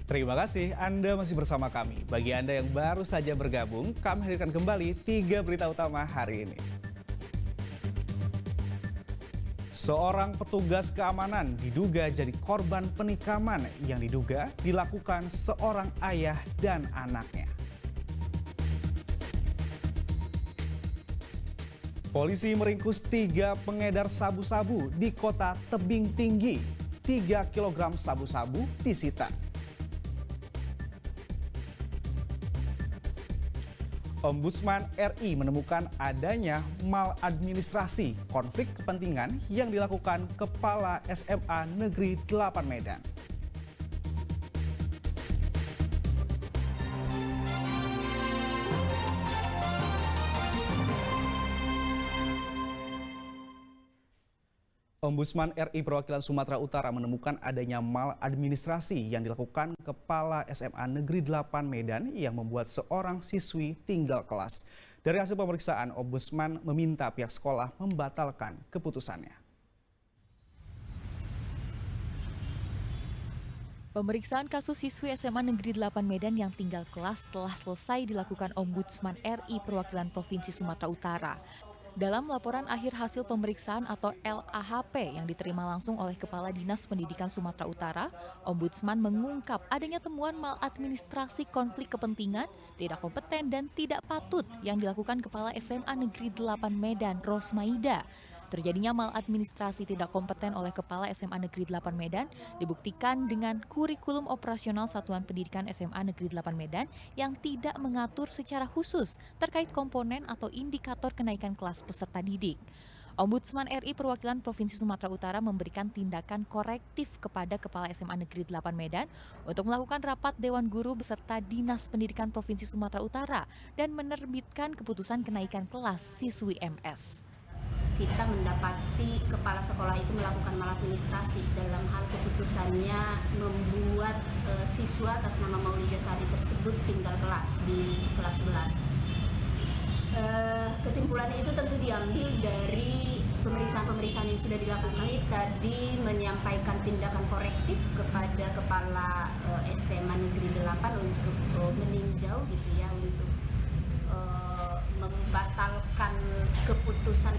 Terima kasih Anda masih bersama kami. Bagi Anda yang baru saja bergabung, kami hadirkan kembali 3 berita utama hari ini. Seorang petugas keamanan diduga jadi korban penikaman yang diduga dilakukan seorang ayah dan anaknya. Polisi meringkus 3 pengedar sabu-sabu di kota Tebing Tinggi. 3 kg sabu-sabu disita. Ombudsman RI menemukan adanya maladministrasi konflik kepentingan yang dilakukan Kepala SMA Negeri 8 Medan. Ombudsman RI Perwakilan Sumatera Utara menemukan adanya maladministrasi yang dilakukan Kepala SMA Negeri 8 Medan yang membuat seorang siswi tinggal kelas. Dari hasil pemeriksaan, Ombudsman meminta pihak sekolah membatalkan keputusannya. Pemeriksaan kasus siswi SMA Negeri 8 Medan yang tinggal kelas telah selesai dilakukan Ombudsman RI Perwakilan Provinsi Sumatera Utara. Dalam laporan akhir hasil pemeriksaan atau LAHP yang diterima langsung oleh Kepala Dinas Pendidikan Sumatera Utara, Ombudsman mengungkap adanya temuan maladministrasi konflik kepentingan, tidak kompeten dan tidak patut yang dilakukan Kepala SMA Negeri 8 Medan, Rosmaida. Terjadinya maladministrasi tidak kompeten oleh Kepala SMA Negeri 8 Medan dibuktikan dengan kurikulum operasional Satuan Pendidikan SMA Negeri 8 Medan yang tidak mengatur secara khusus terkait komponen atau indikator kenaikan kelas peserta didik. Ombudsman RI Perwakilan Provinsi Sumatera Utara memberikan tindakan korektif kepada Kepala SMA Negeri 8 Medan untuk melakukan rapat Dewan Guru beserta Dinas Pendidikan Provinsi Sumatera Utara dan menerbitkan keputusan kenaikan kelas siswi MS. Kita mendapati kepala sekolah itu melakukan maladministrasi dalam hal keputusannya membuat siswa atas nama Maulida Sari tersebut tinggal kelas di kelas 11. Kesimpulan itu tentu diambil dari pemeriksaan-pemeriksaan yang sudah dilakukan. Tadi menyampaikan tindakan korektif kepada Kepala SMA Negeri 8 untuk meninjau gitu ya, untuk membatalkan keputusan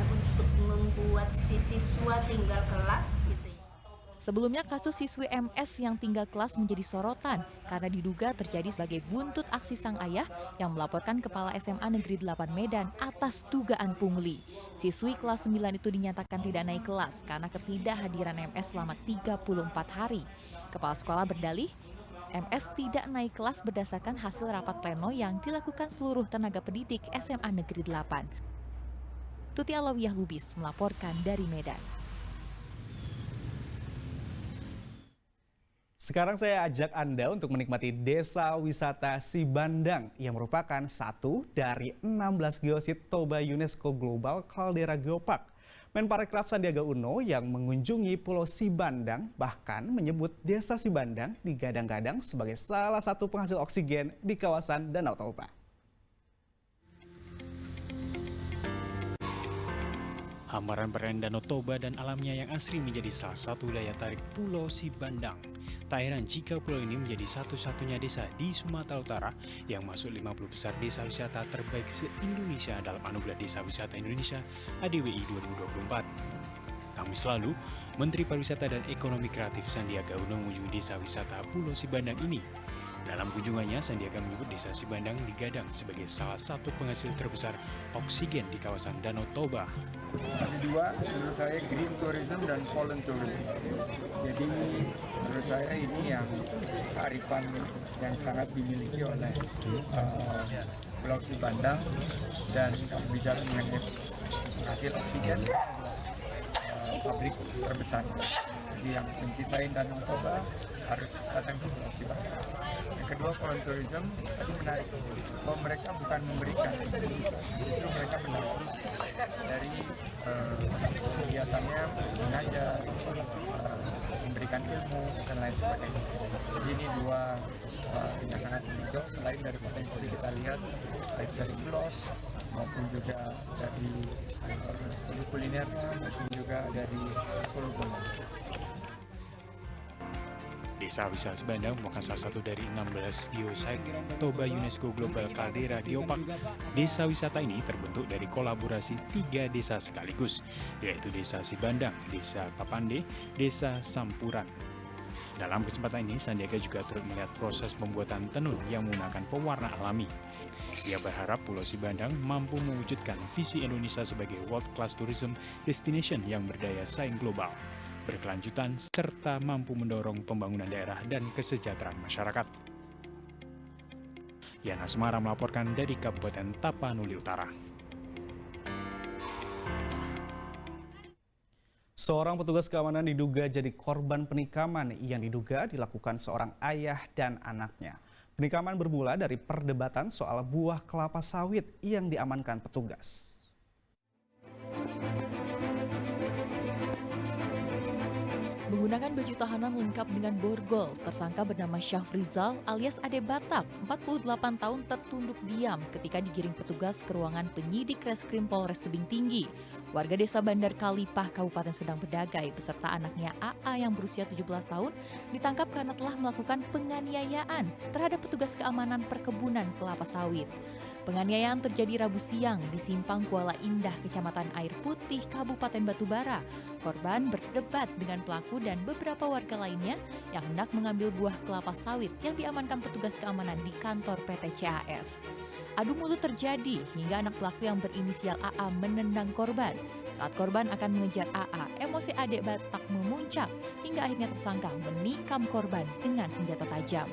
untuk membuat si siswa tinggal kelas gitu ya. Sebelumnya kasus siswi MS yang tinggal kelas menjadi sorotan karena diduga terjadi sebagai buntut aksi sang ayah yang melaporkan Kepala SMA Negeri 8 Medan atas dugaan pungli. Siswi kelas 9 itu dinyatakan tidak naik kelas karena ketidakhadiran MS selama 34 hari. Kepala sekolah berdalih MS tidak naik kelas berdasarkan hasil rapat pleno yang dilakukan seluruh tenaga pendidik SMA Negeri 8. Tuti Alawiyah Lubis melaporkan dari Medan. Sekarang saya ajak Anda untuk menikmati Desa Wisata Sibandang yang merupakan satu dari 16 geosit Toba UNESCO Global Caldera Geopark. Menparekraf Sandiaga Uno yang mengunjungi Pulau Sibandang bahkan menyebut Desa Sibandang digadang-gadang sebagai salah satu penghasil oksigen di kawasan Danau Toba. Hamparan perairan Danau Toba dan alamnya yang asri menjadi salah satu daya tarik Pulau Sibandang. Tak heran jika pulau ini menjadi satu-satunya desa di Sumatera Utara yang masuk 50 besar desa wisata terbaik se-Indonesia dalam Anugerah Desa Wisata Indonesia ADWI 2024. Kamis lalu, Menteri Pariwisata dan Ekonomi Kreatif Sandiaga Uno mengunjungi desa wisata Pulau Sibandang ini. Dalam kunjungannya, Sandiaga menyebut desa Sibandang digadang sebagai salah satu penghasil terbesar oksigen di kawasan Danau Toba. Ada dua, menurut saya green tourism dan fallen tourism. Jadi menurut saya ini yang kearifan yang sangat dimiliki oleh Pulau Sibandang, dan kalau bicara mengenai hasil oksigen, pabrik terbesar. Jadi yang mencintai Danau Toba harus datang ke Pulau Sibandang. Yang kedua, foreign tourism tadi menarik bahwa mereka bukan memberikan, justru mereka menarik dari kegiatannya mengajar, memberikan ilmu dan lain sebagainya. Jadi ini dua yang sangat menonjol. Selain dari potensi kita lihat baik dari ulos maupun juga dari kulinernya maupun juga dari kulturnya. Desa Wisata Sibandang merupakan salah satu dari 16 geosite Toba UNESCO Global Caldera Geopark. Desa wisata ini terbentuk dari kolaborasi 3 desa sekaligus, yaitu Desa Sibandang, Desa Papande, Desa Sampuran. Dalam kesempatan ini, Sandiaga juga turut melihat proses pembuatan tenun yang menggunakan pewarna alami. Ia berharap Pulau Sibandang mampu mewujudkan visi Indonesia sebagai world class tourism destination yang berdaya saing global, berkelanjutan, serta mampu mendorong pembangunan daerah dan kesejahteraan masyarakat. Yana Semara melaporkan dari Kabupaten Tapanuli Utara. Seorang petugas keamanan diduga jadi korban penikaman yang diduga dilakukan seorang ayah dan anaknya. Penikaman bermula dari perdebatan soal buah kelapa sawit yang diamankan petugas. Menggunakan baju tahanan lengkap dengan borgol, tersangka bernama Syafrizal alias Ade Batak, 48 tahun tertunduk diam ketika digiring petugas ke ruangan penyidik Reskrim Polres Tebing Tinggi. Warga desa Bandar Kalipah, Kabupaten Sedang Bedagai, beserta anaknya AA yang berusia 17 tahun, ditangkap karena telah melakukan penganiayaan terhadap petugas keamanan perkebunan kelapa sawit. Penganiayaan terjadi Rabu siang di Simpang Kuala Indah, Kecamatan Air Putih, Kabupaten Batubara. Korban berdebat dengan pelaku dan beberapa warga lainnya yang hendak mengambil buah kelapa sawit yang diamankan petugas keamanan di kantor PT CAS. Adu mulut terjadi hingga anak pelaku yang berinisial AA menendang korban. Saat korban akan mengejar AA, emosi Adik Batak memuncak hingga akhirnya tersangka menikam korban dengan senjata tajam.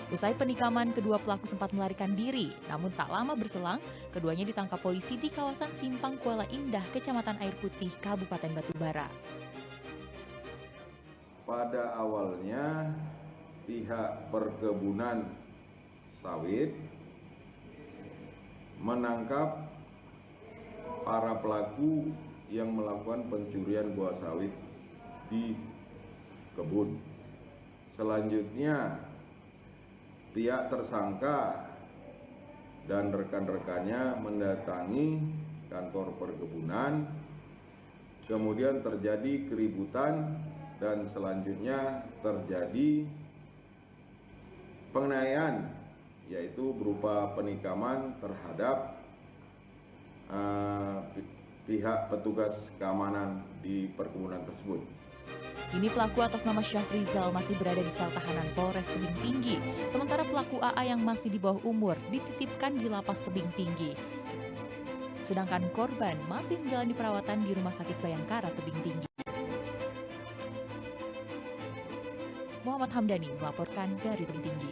Usai penikaman, kedua pelaku sempat melarikan diri, namun tak lama berselang, keduanya ditangkap polisi di kawasan Simpang Kuala Indah, Kecamatan Air Putih, Kabupaten Batubara. Pada awalnya, pihak perkebunan sawit menangkap para pelaku yang melakukan pencurian buah sawit di kebun. Selanjutnya, pihak tersangka dan rekan-rekannya mendatangi kantor perkebunan, kemudian terjadi keributan dan selanjutnya terjadi penganiayaan, yaitu berupa penikaman terhadap pihak petugas keamanan di perkebunan tersebut. Kini pelaku atas nama Syafrizal masih berada di sel tahanan Polres Tebing Tinggi, sementara pelaku AA yang masih di bawah umur dititipkan di Lapas Tebing Tinggi. Sedangkan korban masih menjalani perawatan di Rumah Sakit Bayangkara Tebing Tinggi. Muhammad Hamdani melaporkan dari Tebing Tinggi.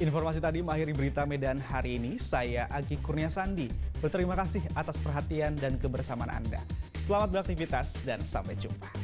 Informasi tadi mengakhiri berita Medan hari ini. Saya Agi Kurniasandi. Berterima kasih atas perhatian dan kebersamaan Anda. Selamat beraktivitas dan sampai jumpa.